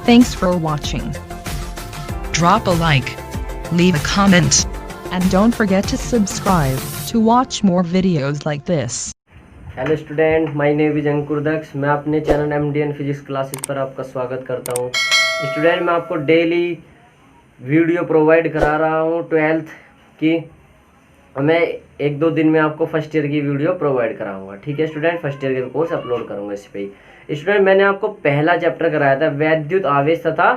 Thanks for watching. Drop a like. Leave a comment. And don't forget to subscribe to watch more videos like this. Hello student, my name is Ankur Daksh. मैं अपने channel MDN physics classes पर आपका स्वागत करता हूं। Student, मैं आपको daily video provide करा रहा हूं 12th की। मैं 1-2 दिन में आपको फर्स्ट ईयर की वीडियो प्रोवाइड कराऊंगा। ठीक है स्टूडेंट, फर्स्ट ईयर का कोर्स अपलोड करूंगा इस पे ही। स्टूडेंट, मैंने आपको पहला चैप्टर कराया था वैद्युत आवेश तथा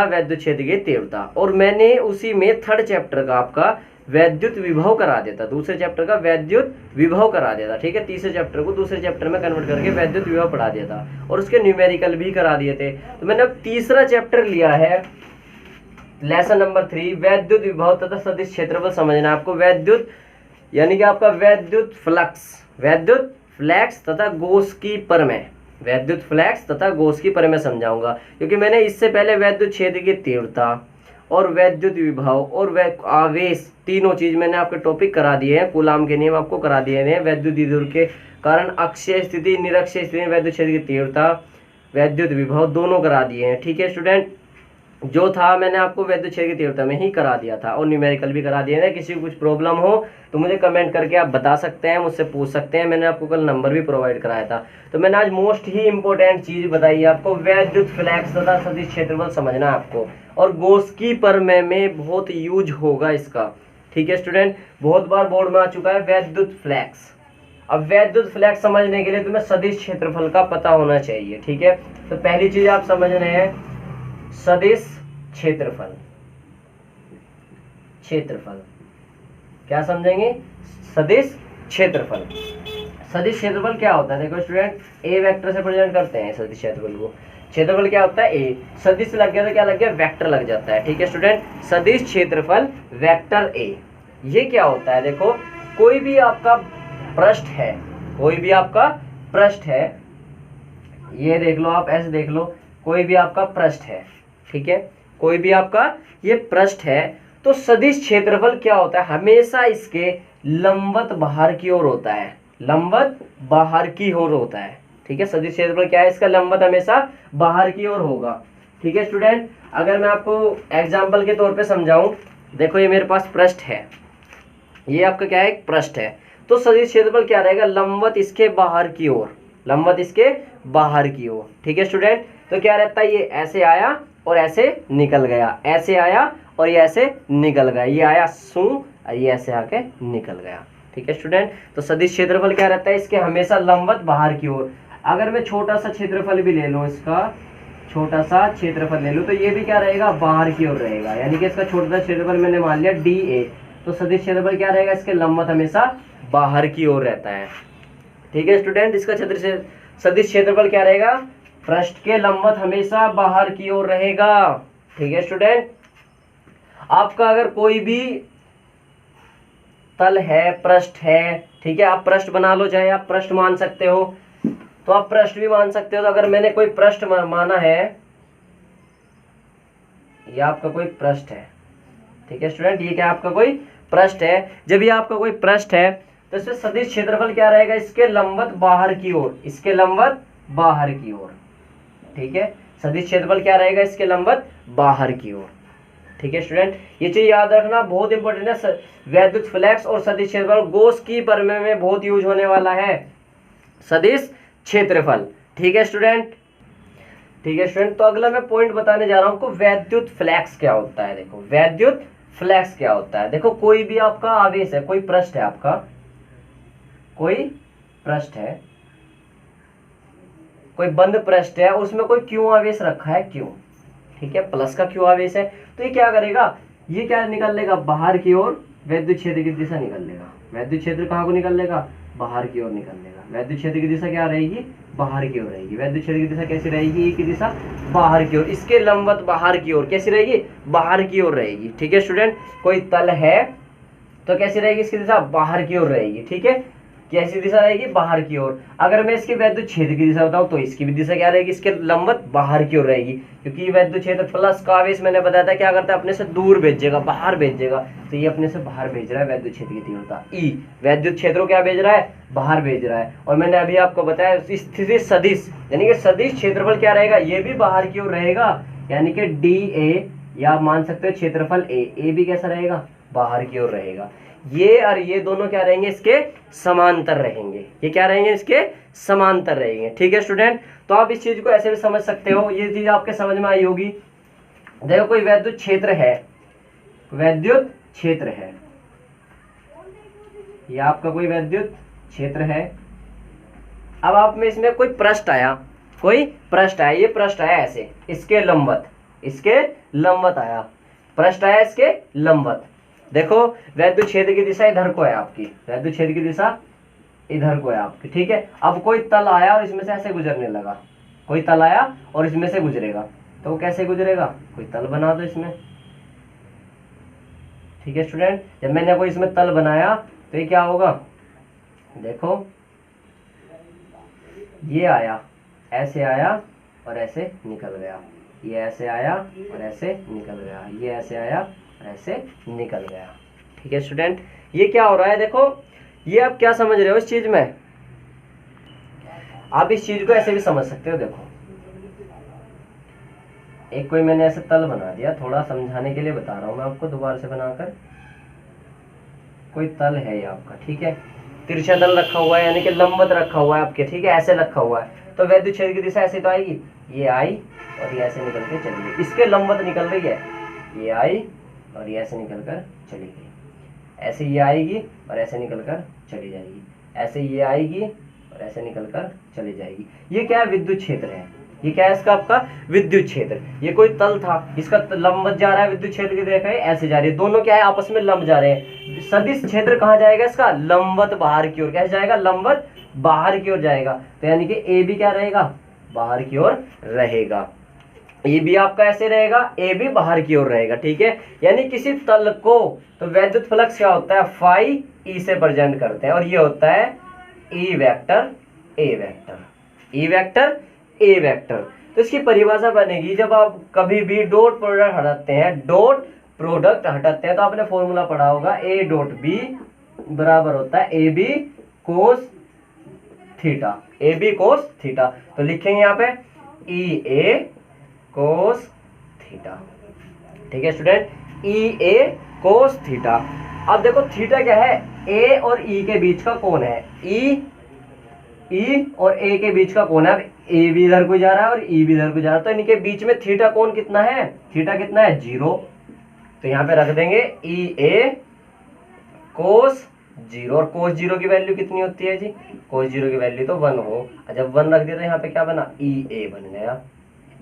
वैद्युत क्षेत्र की तीव्रता, और मैंने उसी में थर्ड चैप्टर का आपका वैद्युत विभव करा देता, दूसरे चैप्टर का वैद्युत विभव करा देता। ठीक है, तीसरे चैप्टर को दूसरे चैप्टर में कन्वर्ट करके वैद्युत विभव पढ़ा दिया था और उसके न्यूमेरिकल भी करा दिए थे। तो मैंने अब तीसरा चैप्टर लिया है, लेसन नंबर 3, वैद्युत विभव तथा सदिश क्षेत्रफल समझना। आपको वैद्युत यानी कि आपका वैद्युत फ्लक्स तथा गोस्की प्रमेय, वैद्युत फ्लक्स तथा गोस्की प्रमेय समझाऊंगा, क्योंकि मैंने इससे पहले वैद्युत क्षेत्र की तीव्रता और वैद्युत विभव और आवेश, तीनों चीज मैंने आपके टॉपिक करा दिए हैं। कूलाम के नियम आपको करा दिए हैं। वैद्युत द्विध्रुव के कारण अक्षीय स्थिति, निरक्षीय स्थिति, वैद्युत क्षेत्र की तीव्रता, वैद्युत विभव दोनों करा दिए हैं। ठीक है स्टूडेंट, जो था मैंने आपको वैद्युत क्षेत्र की तीव्रता में ही करा दिया था और न्यूमेरिकल भी करा दिए हैं। किसी को कुछ प्रॉब्लम हो तो मुझे कमेंट करके आप बता सकते हैं, मुझसे पूछ सकते हैं। मैंने आपको कल नंबर भी प्रोवाइड कराया था। तो मैंने आज मोस्ट ही इंपॉर्टेंट चीज बताई है आपको, वैद्युत फ्लक्स तथा सदिश क्षेत्रफल समझना है आपको, और गोस्की प्रमेय में बहुत यूज होगा इसका। ठीक है स्टूडेंट, बहुत बार बोर्ड में आ चुका है वैद्युत फ्लक्स। अब वैद्युत फ्लक्स समझने के लिए तुम्हें सदिश क्षेत्रफल का पता होना चाहिए। ठीक है, तो पहली चीज आप समझ रहे हैं सदिश क्षेत्रफल। क्या समझेंगे? सदिश क्षेत्रफल। सदिश क्षेत्रफल क्या होता है? देखो स्टूडेंट, ए वेक्टर से प्रेजेंट करते हैं सदिश क्षेत्रफल को। क्षेत्रफल क्या होता है? ए। सदिश लग गया तो क्या लग गया? वेक्टर लग जाता है। ठीक है स्टूडेंट, सदिश क्षेत्रफल वेक्टर ए। ये क्या होता है? देखो, कोई भी आपका पृष्ठ है, ये देख लो, आप ऐसे देख लो, कोई भी आपका पृष्ठ है। ठीक है, कोई भी आपका ये पृष्ठ है, तो सदिश क्षेत्रफल क्या होता है? हमेशा इसके लंबवत बाहर की ओर होता है, लंबवत बाहर की ओर होता है। ठीक है, सदिश क्षेत्रफल क्या है? इसका लंबवत हमेशा बाहर की ओर होगा। ठीक है स्टूडेंट, अगर मैं आपको एग्जाम्पल के तौर पे समझाऊं, देखो ये मेरे पास पृष्ठ है, ये आपका क्या है? एक पृष्ठ है। तो सदिश क्षेत्रफल क्या रहेगा? लंबवत इसके बाहर की ओर, लंबवत इसके बाहर की ओर। ठीक है स्टूडेंट, तो क्या रहता है? ये ऐसे आया और ऐसे निकल गया, ऐसे आया और ये ऐसे निकल गया, ये आया ये ऐसे आके निकल गया। ठीक है स्टूडेंट, तो सदिश क्षेत्रफल क्या रहता है? इसके हमेशा लंबवत बाहर की ओर। अगर मैं छोटा सा क्षेत्रफल भी ले लूँ, इसका छोटा सा क्षेत्रफल ले लूँ, तो ये भी क्या रहेगा? बाहर की ओर रहेगा। यानी कि इसका छोटा सा क्षेत्रफल मैंने मान लिया DA, तो सदिश क्षेत्रफल क्या रहेगा? इसके लंबवत हमेशा बाहर की ओर रहता है। ठीक है स्टूडेंट, इसका सदिश क्षेत्रफल क्या रहेगा? पृष्ठ के लंबवत हमेशा बाहर की ओर रहेगा। ठीक है स्टूडेंट, आपका अगर कोई भी तल है, पृष्ठ है, ठीक है, आप पृष्ठ बना लो, चाहे आप पृष्ठ मान सकते हो, तो आप पृष्ठ भी मान सकते हो। तो अगर मैंने कोई पृष्ठ माना है, ये आपका कोई पृष्ठ है। ठीक है स्टूडेंट, ये क्या आपका कोई पृष्ठ है? जब ये आपका कोई पृष्ठ है तो इसमें सदिश क्षेत्रफल क्या रहेगा? इसके लंबवत बाहर की ओर, इसके लंबवत बाहर की ओर। ठीक है, सदिश क्षेत्रफल क्या रहेगा? इसके लंबवत बाहर की ओर। ठीक है स्टूडेंट, ये चीज याद रखना, बहुत इंपॉर्टेंट है। वैद्युत फ्लक्स और सदिश क्षेत्रफल गोस्की प्रमेय में बहुत यूज होने वाला है सदिश क्षेत्रफल। ठीक है स्टूडेंट, तो अगला मैं पॉइंट बताने जा रहा हूं आपको, वैद्युत फ्लक्स क्या होता है। देखो, वैद्युत फ्लक्स क्या होता है? देखो, कोई भी आपका आवेश है, कोई पृष्ठ है, आपका कोई पृष्ठ है, कोई बंद पृष्ठ है, उसमें कोई क्यू आवेश रखा है, क्यू। ठीक है, प्लस का क्यू आवेश है, तो ये क्या करेगा? ये क्या निकल लेगा? बाहर की ओर वैद्युत क्षेत्र की दिशा निकल लेगा। वैद्युत क्षेत्र कहाँ को निकल लेगा? बाहर की ओर निकल लेगा। वैद्युत क्षेत्र की दिशा क्या रहेगी? बाहर की ओर रहेगी। वैद्युत क्षेत्र की दिशा कैसी रहेगी? की दिशा बाहर की ओर, इसके लंबवत बाहर की ओर। कैसी रहेगी? बाहर की ओर रहेगी। ठीक है स्टूडेंट, कोई तल है तो कैसी रहेगी? इसकी दिशा बाहर की ओर रहेगी। ठीक है, कैसी दिशा रहेगी, बाहर की ओर। अगर मैं इसके वैद्युत क्षेत्र की दिशा बताऊं तो इसकी भी दिशा क्या रहेगी, इसके लंबवत बाहर की ओर रहेगी, क्योंकि वैद्युत क्षेत्र प्लस का आवेश मैंने बताया था क्या करता है, अपने से दूर भेजेगा, बाहर भेजेगा, तो ये अपने से बाहर भेज रहा है वैद्युत क्षेत्र की तीव्रता ई। वैद्युत क्षेत्र क्या भेज रहा है, बाहर भेज रहा है। और मैंने अभी आपको बताया स्थिति सदिश, यानी कि सदिश क्षेत्रफल क्या रहेगा, ये भी बाहर की ओर रहेगा, यानी कि डी ए, या आप मान सकते हो क्षेत्रफल ए भी कैसा रहेगा, बाहर की ओर रहेगा। ये और ये दोनों क्या रहेंगे, इसके समांतर रहेंगे। ये क्या रहेंगे, इसके समांतर रहेंगे। ठीक है स्टूडेंट, तो आप इस चीज को ऐसे भी समझ सकते हो, ये चीज आपके समझ में आई होगी। देखो कोई वैद्युत क्षेत्र है, वैद्युत क्षेत्र है, ये आपका कोई वैद्युत क्षेत्र है। अब आप में इसमें कोई पृष्ठ आया, कोई पृष्ठ आया, ये पृष्ठ आया ऐसे, इसके लंबवत, इसके लंबवत आया, पृष्ठ आया इसके लंबवत। देखो वैद्युत क्षेत्र की दिशा इधर को है आपकी, वैद्युत क्षेत्र की दिशा इधर को है आपकी। ठीक है, अब कोई तल आया और इसमें से ऐसे गुजरने लगा, कोई तल आया और इसमें से गुजरेगा, तो वो कैसे गुजरेगा, कोई तल बना दो इसमें। ठीक है स्टूडेंट, जब मैंने कोई इसमें तल बनाया तो ये क्या होगा, देखो ये आया, ऐसे आया और ऐसे निकल गया, ये ऐसे आया और ऐसे निकल गया, ये ऐसे आया ऐसे निकल गया। ठीक है स्टूडेंट, ये क्या हो रहा है, देखो ये आप क्या समझ रहे हो इस चीज में, आप इस चीज को ऐसे भी समझ सकते हो। देखो एक कोई मैंने ऐसे तल बना दिया, थोड़ा समझाने के लिए बता रहा हूं मैं आपको दोबारा से बनाकर। कोई तल है ये आपका, ठीक है, तिरछा तल रखा हुआ है, यानी कि लंबवत रखा हुआ है आपके, ठीक है, ऐसे रखा हुआ है, तो वैद्युत क्षेत्र की दिशा ऐसे तो आएगी, ये आई और ये ऐसे निकल के चली गई, इसके लंबवत निकल रही है, ये आई और ये ऐसे निकलकर चली गई, ऐसे ये आएगी और ऐसे निकलकर चली जाएगी, ऐसे ये आएगी और ऐसे निकलकर चली जाएगी। ये क्या है, विद्युत क्षेत्र है। ये क्या है इसका, आपका विद्युत क्षेत्र। ये कोई तल था, इसका लंबवत जा रहा है, विद्युत क्षेत्र की देखा है ऐसे जा रही है, दोनों क्या है आपस में लंब जा रहे हैं। सदिश क्षेत्र कहाँ जाएगा इसका, लंबवत बाहर की ओर, कैसे जाएगा, लंबवत बाहर की ओर जाएगा, तो यानी कि ए भी क्या रहेगा, बाहर की ओर रहेगा। ये भी आपका ऐसे रहेगा, ए भी बाहर की ओर रहेगा। ठीक है, यानी किसी तल को, तो वैद्युत फ्लक्स क्या होता है, फाई ई से प्रेजेंट करते हैं, और ये होता है E vector A vector, E vector A vector. तो इसकी परिभाषा बनेगी, जब आप कभी भी डॉट प्रोडक्ट हटाते हैं, डॉट प्रोडक्ट हटाते हैं, तो आपने फॉर्मूला पढ़ा होगा, ए डॉट बी बराबर होता है A B cos theta, A B cos theta. तो लिखेंगे यहाँ पे ई ए कोस थीटा। ठीक है स्टूडेंट, ई ए कोस थीटा। अब देखो थीटा क्या है, ए और ई के बीच का कोण है, ई और ए के बीच का कोण है। अब ए भी इधर को जा रहा है और ई भी इधर को जा रहा है, तो इनके बीच में थीटा कोण कितना है, थीटा कितना है, 0। तो यहाँ पे रख देंगे ई ए कोस 0, और कोस 0 की वैल्यू कितनी होती है जी, कोस 0 की वैल्यू तो 1 हो, जब 1 रख दिया तो यहाँ पे क्या बना, ई ए बन गया,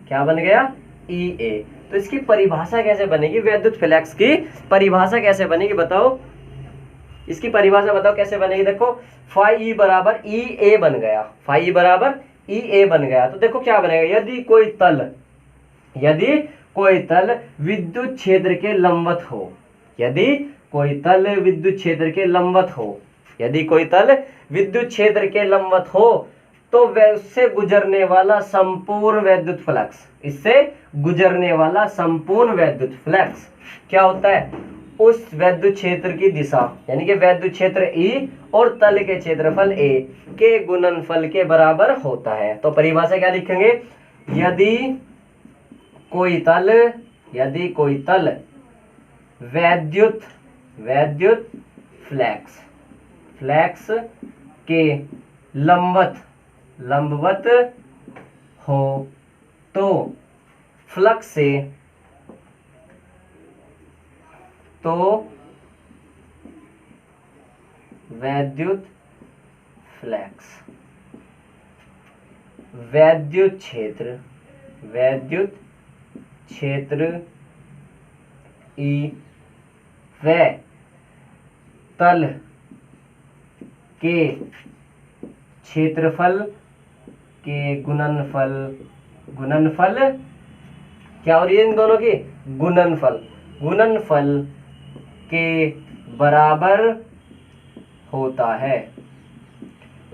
क्या बन गया, ई ए। तो इसकी परिभाषा कैसे बनेगी, वैद्युत फ्लक्स की परिभाषा कैसे बनेगी बताओ, इसकी परिभाषा बताओ कैसे बनेगी। देखो फाई ई बराबर ई ए बन गया, फाई ई बराबर ई ए बन गया, तो देखो क्या बनेगा, यदि कोई तल विद्युत क्षेत्र के लंबवत हो, यदि कोई तल विद्युत क्षेत्र के लंबवत हो, यदि कोई तल विद्युत क्षेत्र के लंबवत हो, तो उससे गुजरने वाला संपूर्ण वैद्युत फ्लक्स, इससे गुजरने वाला संपूर्ण वैद्युत फ्लक्स क्या होता है, उस वैद्युत क्षेत्र की दिशा, यानी कि वैद्युत क्षेत्र ई और तल के क्षेत्रफल ए के गुणनफल के बराबर होता है। तो परिभाषा क्या लिखेंगे, यदि कोई तल वैद्युत फ्लक्स के लंबवत हो, तो फ्लक्स से वैद्युत क्षेत्र ई व तल के क्षेत्रफल के गुणनफल क्या हो रही है, इन दोनों की गुणनफल के बराबर होता है।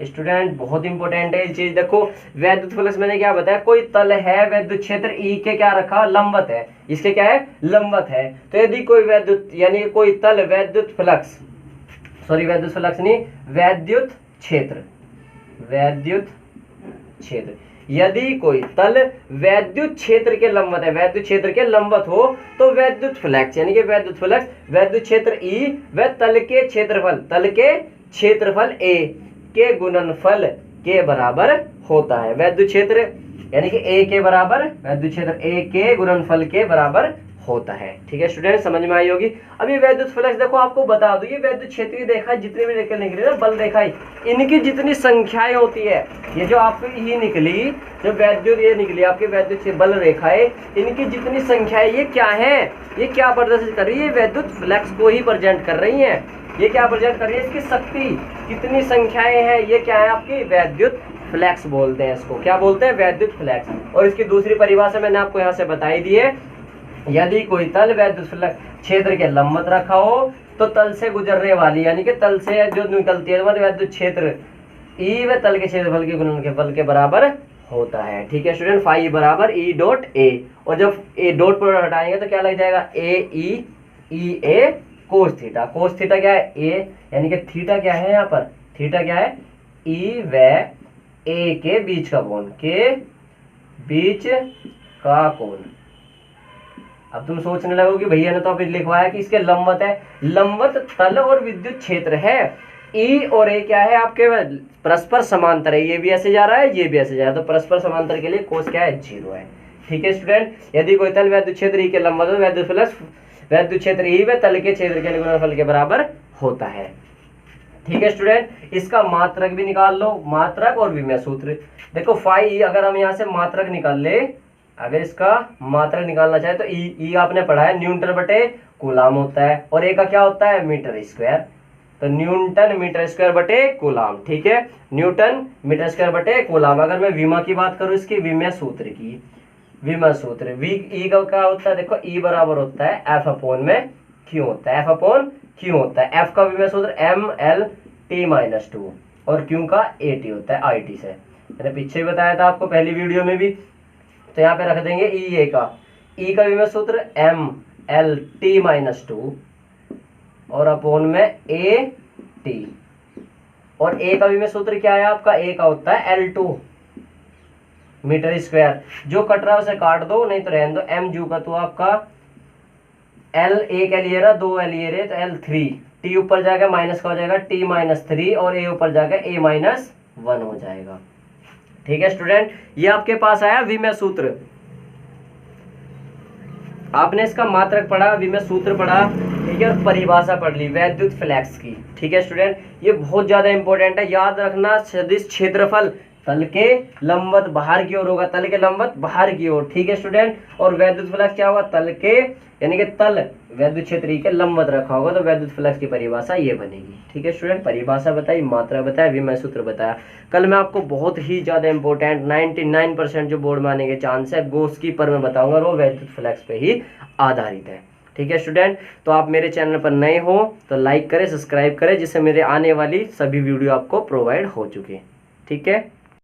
स्टूडेंट बहुत इंपॉर्टेंट है ये चीज। देखो वैद्युत फ्लक्स मैंने क्या बताया, कोई तल है वैद्युत क्षेत्र ई के क्या रखा, लंबवत है, इसके क्या है, लंबवत है। तो यदि कोई वैद्युत यानी कोई तल वैद्युत फ्लक्स, सॉरी वैद्युत फ्लक्स नहीं, वैद्युत क्षेत्र, वैद्युत क्षेत्र, यदि कोई तल वैद्युत क्षेत्र के लंबवत है, वैद्युत क्षेत्र के लंबवत हो तो वैद्युत फ्लक्स यानी कि वैद्युत फ्लक्स वैद्युत क्षेत्र ई व तल के क्षेत्रफल ए के गुणनफल के बराबर होता है। वैद्युत क्षेत्र यानी कि ए के बराबर, वैद्युत क्षेत्र ए के गुणनफल के बराबर होता है। ठीक है स्टूडेंट, समझ में आई होगी। अभी वैद्युत फ्लक्स देखो आपको बता दो, ये वैद्युत क्षेत्र की रेखा जितनी भी रेखा निकली ना, बल रेखा, इनकी जितनी संख्याएं होती है, ये जो आपकी ये निकली, जो वैद्युत ये निकली आपकी वैद्युत बल रेखाएं, इनकी जितनी संख्याएं ये क्या है, ये क्या प्रदर्शित कर रही है, वैद्युत फ्लक्स को ही प्रेजेंट कर रही है। ये क्या प्रेजेंट कर रही है, इसकी शक्ति कितनी संख्याएं हैं, ये क्या है आपकी वैद्युत फ्लक्स बोलते हैं, इसको क्या बोलते हैं, वैद्युत फ्लक्स। और इसकी दूसरी परिभाषा मैंने आपको यहाँ से बताई दी है, यदि कोई तल वैद्युत फ्लक्स क्षेत्र के लंबवत रखा हो तो तल से गुजरने वाली यानी कि तल से जो निकलती है वैद्युत क्षेत्र ई व तल के क्षेत्रफल के गुणनफल के बराबर होता है। ठीक है स्टूडेंट, फाई बराबर ई डॉट ए, और जब ए डॉट पर हटाएंगे तो क्या लग जाएगा, ए ई ए कोस थीटा। कोस थीटा क्या है, ए यानी कि थीटा क्या है यहाँ पर, थीटा क्या है, ई व ए के बीच का कोण, के बीच का कोण। अब तुम सोचने लगोगे भैया ने तो अभी लिखवाया कि इसके लंबवत है, लंबवत तल और विद्युत क्षेत्र है, ई और ए क्या है आपके परस्पर समांतर है, ये भी ऐसे जा रहा है, ये भी ऐसे जा रहा है, तो परस्पर समांतर के लिए कोस क्या है, 0 है। ठीक है स्टूडेंट, यदि कोई तल वैद्युत क्षेत्र ई के लंबवत हो, वैद्युत फ्लक्स वैद्युत क्षेत्र ई व तल के क्षेत्र के गुणनफल के बराबर होता है। ठीक है स्टूडेंट, इसका मात्रक भी निकाल लो, मात्रक और विमेय सूत्र। देखो फाई, अगर हम यहाँ से मात्रक निकाल ले, अगर इसका मात्रक निकालना चाहे तो ई आपने पढ़ा है न्यूटन बटे कूलाम होता है, और ए का क्या होता है, मीटर स्क्वायर, तो न्यूटन मीटर स्क्वायर बटे कूलाम। ठीक है, न्यूटन मीटर स्क्वायर बटे कूलाम। अगर मैं विमा की बात करूं, इसकी विमेय सूत्र की, विमेय सूत्र ई का क्या होता है, देखो ई बराबर होता है एफ अपॉन में क्यू होता है, एफ अपॉन क्यू होता है। एफ का विमेय सूत्र एम एल टी माइनस 2 और क्यू का ए टी होता है, आई टी से, मैंने पीछे भी बताया था आपको पहली वीडियो में भी। तो यहाँ पे रख देंगे ई ए का, ई का विमेय सूत्र एम एल टी माइनस 2 और अपोन में ए टी, और ए का विमेय सूत्र क्या है आपका, ए का होता है L2 मीटर स्क्वायर। जो कट रहा है उसे काट दो, नहीं तो रहने दो, एम जू का तो आपका L एक एल ये रहा, 2 एल ये रहे, तो L3, टी ऊपर जाएगा माइनस का हो जाएगा T माइनस 3 और ए ऊपर जाएगा A माइनस 1 हो जाएगा। ठीक है स्टूडेंट, ये आपके पास आया विमेय सूत्र, आपने इसका मात्रक पढ़ा, विमेय सूत्र पढ़ा, ठीक है, और परिभाषा पढ़ ली वैद्युत फ्लक्स की। ठीक है स्टूडेंट, ये बहुत ज्यादा इंपॉर्टेंट है, याद रखना। सदिश क्षेत्रफल तल के लंबवत बाहर की ओर होगा, तल के लंबवत बाहर की ओर। ठीक है स्टूडेंट, और वैद्युत फ्लक्स क्या होगा, तल के यानी कि तल वैद्युत क्षेत्र के लंबवत रखा होगा, तो वैद्युत फ्लक्स की परिभाषा ये बनेगी। ठीक है स्टूडेंट, परिभाषा बताई, मात्रा बताया, विमेय सूत्र बताया। कल मैं आपको बहुत ही ज्यादा इंपॉर्टेंट 99% जो बोर्ड में आने के चांस है गोस्की पर मैं बताऊंगा, और वो वैद्युत फ्लक्स पे ही आधारित है। ठीक है स्टूडेंट, तो आप मेरे चैनल पर नए हो तो लाइक करें, सब्सक्राइब करें, जिससे मेरे आने वाली सभी वीडियो आपको प्रोवाइड हो चुके। ठीक है।